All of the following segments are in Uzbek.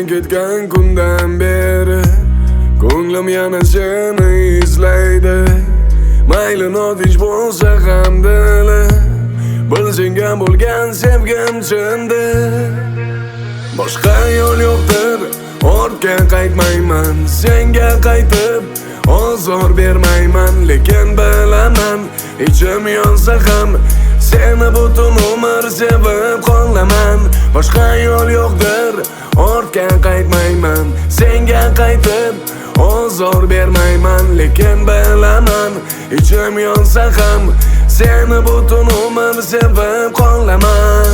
sen ketgan kundan beri ko'nglim yana seni izlaydi. Mayli notinch bo'lsa ham dili, bilsenga bo'lgan sevgim chindi. Boshqa yo'l yo'qdir, ortga qaytmayman. Senga qaytib ozor bermayman, lekin bilaman ichim yonsa ham seni butun umr sevib qolaman. Boshqa yo'l yo'qdir, ortga qaytmayman. Senga qaytib ozor bermayman, lekin bilaman ichim yonsa ham seni butun umr sevib qolaman.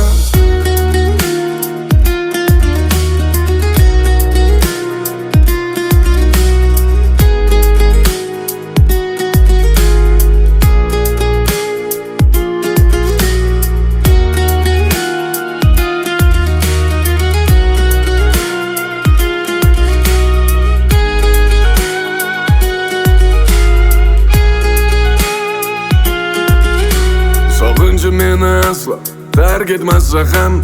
Sog'inchi meni aslo tark etmasa ham,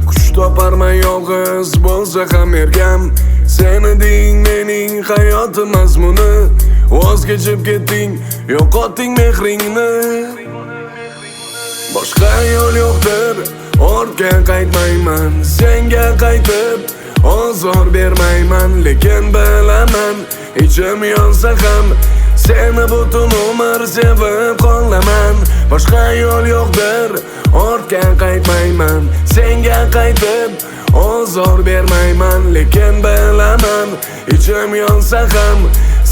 kuch toparman yolg'iz bo'lsa ham ergam. Seni deng mening hayotim mazmuni, voz kechib ketding, yo'qotding mehringni. Boshqa yo'l yo'qdir, ortga qaytmayman. Senga qaytib ozor bermayman, lekin bilaman ichim yonsa ham seni butun umr sevib qolaman. Boshqa yo'l yo'qdir, ortga qaytmayman. Senga qaytib ozor bermayman, lekin bilaman ichim yonsa ham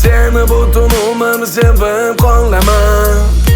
seni butun umr sevib qolaman.